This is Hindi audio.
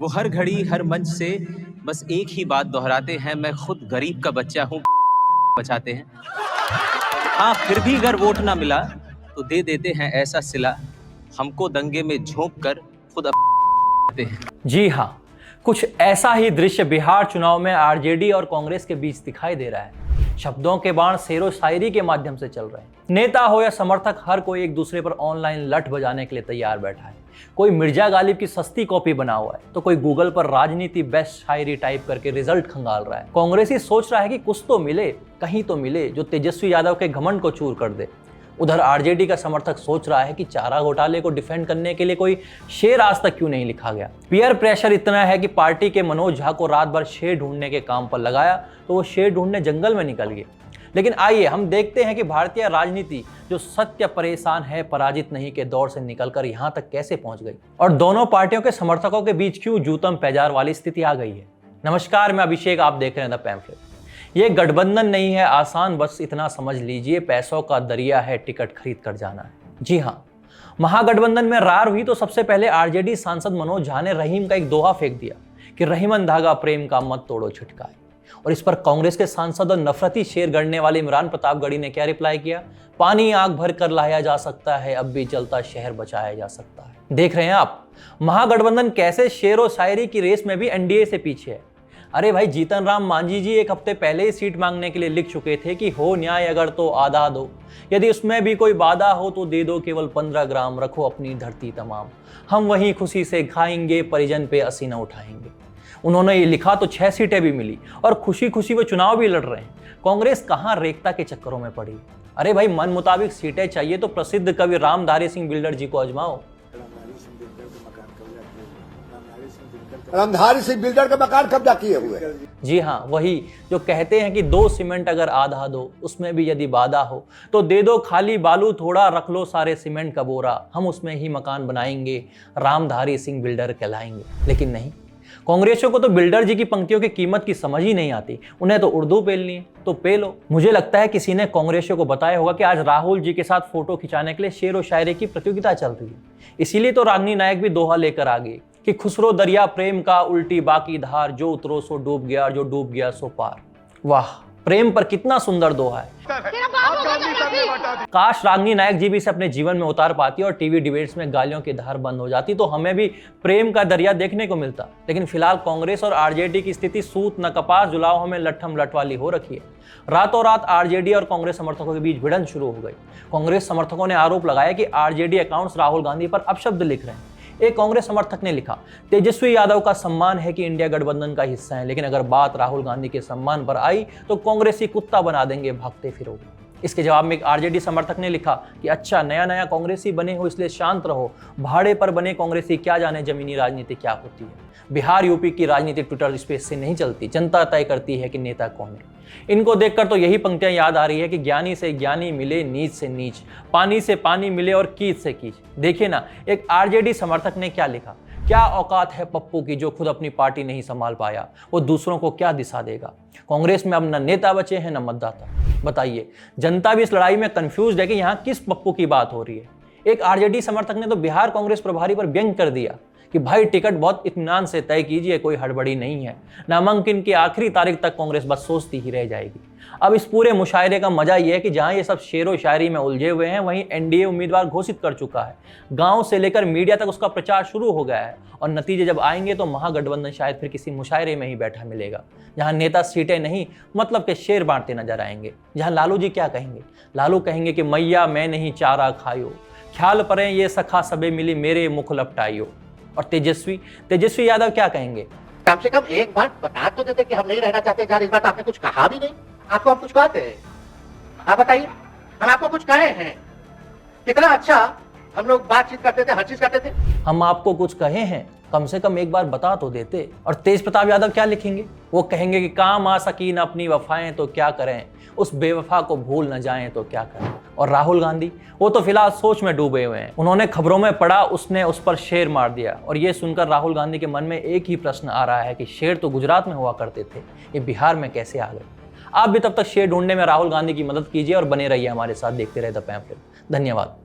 वो हर घड़ी हर मंच से बस एक ही बात दोहराते हैं, मैं खुद गरीब का बच्चा हूँ, बचाते हैं। हाँ, फिर भी अगर वोट ना मिला तो दे देते हैं ऐसा सिला, हमको दंगे में झोंक कर खुद अपने हैं। जी हाँ, कुछ ऐसा ही दृश्य बिहार चुनाव में आरजेडी और कांग्रेस के बीच दिखाई दे रहा है। शब्दों के बाण शेरो शायरी के माध्यम से चल रहे हैं। नेता हो या समर्थक, हर कोई एक दूसरे पर ऑनलाइन लठ बजाने के लिए तैयार बैठा है। कोई मिर्जा गालिब की सस्ती कॉपी बना हुआ है तो कोई गूगल पर राजनीति बेस्ट शायरी टाइप करके रिजल्ट खंगाल रहा है। कांग्रेसी सोच रहा है कि कुछ तो मिले, कहीं तो मिले जो तेजस्वी यादव के घमंड को चूर कर दे। उधर आरजेडी का समर्थक सोच रहा है कि चारा घोटाले को डिफेंड करने के लिए कोई शेर आज तक क्यों नहीं लिखा गया। पीयर प्रेशर इतना है कि पार्टी के मनोज झा को रात भर शेर ढूंढने के काम पर लगाया तो वो शेर ढूंढने जंगल में निकल गए। लेकिन आइए हम देखते हैं कि भारतीय राजनीति जो सत्य परेशान है पराजित नहीं के दौर से निकलकर यहाँ तक कैसे पहुंच गई और दोनों पार्टियों के समर्थकों के बीच क्यों जूतम पैजार वाली स्थिति आ गई है। नमस्कार, मैं अभिषेक, आप देख रहे हैं द पैम्फलेट। ये गठबंधन नहीं है आसान, बस इतना समझ लीजिए, पैसों का दरिया है, टिकट खरीद कर जाना है। जी हाँ, महागठबंधन में रार हुई तो सबसे पहले आरजेडी सांसद मनोज झा ने रहीम का एक दोहा फेंक दिया कि रहीमन धागा प्रेम का मत तोड़ो छिटकाए। और इस पर कांग्रेस के सांसद और नफरती शेर गढ़ने वाले इमरान प्रतापगढ़ी ने क्या रिप्लाई किया? पानी आग भर कर लाया जा सकता है, अब भी जलता शहर बचाया जा सकता है। देख रहे हैं आप, महागठबंधन कैसे शेर और शायरी की रेस में भी एनडीए से पीछे है। अरे भाई, जीतन राम मांझी जी एक हफ्ते पहले ही सीट मांगने के लिए लिख चुके थे कि हो न्याय अगर तो आधा दो, यदि उसमें भी कोई बाधा हो तो दे दो केवल 15 ग्राम, रखो अपनी धरती तमाम, हम वहीं खुशी से खाएंगे, परिजन पे असीना उठाएंगे। उन्होंने ये लिखा तो 6 सीटें भी मिली और खुशी खुशी वो चुनाव भी लड़ रहे हैं। कांग्रेस कहां रेखता के चक्करों में पड़ी। अरे भाई, मन मुताबिक सीटें चाहिए तो प्रसिद्ध कवि रामधारी सिंह बिल्डर जी को आजमाओ। रामधारी सिंह बिल्डर का मकान कब्जा किए हुए। जी हाँ, वही जो कहते हैं कि 2 सीमेंट अगर आधा दो, उसमें भी यदि बाधा हो तो दे दो खाली बालू थोड़ा, रख लो सारे सीमेंट का बोरा, हम उसमें ही मकान बनाएंगे, रामधारी सिंह बिल्डर कहलाएंगे। लेकिन नहीं, कांग्रेसियों को तो बिल्डर जी की पंक्तियों की कीमत की समझ ही नहीं आती। उन्हें तो उर्दू पेलनी है तो पेलो। मुझे लगता है किसी ने कांग्रेसियों को बताया होगा कि आज राहुल जी के साथ फोटो खिंचाने के लिए शेर व शायरी की प्रतियोगिता चल रही है। इसीलिए तो रागनी नायक भी दोहा लेकर आ गई कि खुसरो दरिया प्रेम का उल्टी बाकी धार, जो उतरो सो डूब गया, जो डूब गया सो पार। वाह, प्रेम पर कितना सुंदर दोहा है। काश रागनी नायक जी भी इसे अपने जीवन में उतार पाती और टीवी डिबेट्स में गालियों की धार बंद हो जाती तो हमें भी प्रेम का दरिया देखने को मिलता। लेकिन फिलहाल कांग्रेस और आरजेडी की स्थिति सूत न कपास, जुलाव हमें लट्ठम लट वाली हो रखी है। रातों रात आरजेडी और कांग्रेस समर्थकों के बीच भिड़ंत शुरू हो गई। कांग्रेस समर्थकों ने आरोप लगाया कि आरजेडी अकाउंट्स राहुल गांधी पर अपशब्द लिख रहे हैं। एक कांग्रेस समर्थक ने लिखा, तेजस्वी यादव का सम्मान है कि इंडिया गठबंधन का हिस्सा है, लेकिन अगर बात राहुल गांधी के सम्मान पर आई तो कांग्रेसी कुत्ता बना देंगे, भागते फिरोगे। इसके जवाब में एक आरजेडी समर्थक ने लिखा कि अच्छा, नया नया कांग्रेसी बने हो इसलिए शांत रहो, भाड़े पर बने कांग्रेसी क्या जाने जमीनी राजनीति क्या होती है। बिहार यूपी की राजनीति ट्विटर स्पेस से नहीं चलती, जनता तय करती है कि नेता कौन है। इनको देखकर तो यही पंक्तियां याद आ रही है कि ज्ञानी से ज्ञानी मिले, नीच से नीच, पानी से पानी मिले और कीच से कीच। देखिए ना, एक आरजेडी समर्थक ने क्या लिखा, क्या औकात है पप्पू की जो खुद अपनी पार्टी नहीं संभाल पाया, वो दूसरों को क्या दिशा देगा। कांग्रेस में अब न नेता बचे हैं न मतदाता। बताइए, जनता भी इस लड़ाई में कंफ्यूज है कि यहाँ किस पप्पू की बात हो रही है। एक आरजेडी समर्थक ने तो बिहार कांग्रेस प्रभारी पर व्यंग कर दिया कि भाई टिकट बहुत इत्मीनान से तय कीजिए, कोई हड़बड़ी नहीं है, नामांकन की आखिरी तारीख तक कांग्रेस बस सोचती ही रह जाएगी। अब इस पूरे मुशायरे का मजा यह है कि जहां ये सब शेरो शायरी में उलझे हुए हैं, वहीं एनडीए उम्मीदवार घोषित कर चुका है। गांव से लेकर मीडिया तक उसका प्रचार शुरू हो गया है और नतीजे जब आएंगे तो महागठबंधन शायद फिर किसी मुशायरे में ही बैठा मिलेगा, जहां नेता सीटें नहीं मतलब के शेर बांटते नजर आएंगे। जहां लालू जी क्या कहेंगे? लालू कहेंगे कि मैया मैं नहीं चारा खायो, ख्याल परे ये सखा सबे मिली मेरे मुख लपटाइयो। और तेजस्वी यादव क्या कहेंगे? कम से कम एक बार बता तो देते कि हम नहीं रहना चाहते यार। इस बार आपने कुछ कहा भी नहीं। आपको हम कुछ कहते हैं? आप बताइए, हम आपको कुछ कहे हैं? कितना अच्छा हम लोग बातचीत करते थे, हर चीज करते थे। हम आपको कुछ कहे हैं, कम से कम एक बार बता तो देते। और तेज प्रताप यादव क्या लिखेंगे? वो कहेंगे कि काम आ सकी न अपनी वफाएं तो क्या करें, उस बेवफा को भूल न जाएं तो क्या करें। और राहुल गांधी, वो तो फिलहाल सोच में डूबे हुए हैं। उन्होंने खबरों में पढ़ा, उसने उस पर शेर मार दिया। और ये सुनकर राहुल गांधी के मन में एक ही प्रश्न आ रहा है कि शेर तो गुजरात में हुआ करते थे, ये बिहार में कैसे आ गए। आप भी तब तक शेर ढूंढने में राहुल गांधी की मदद कीजिए और बने रहिए हमारे साथ, देखते रहे द पैम्फलेट। धन्यवाद।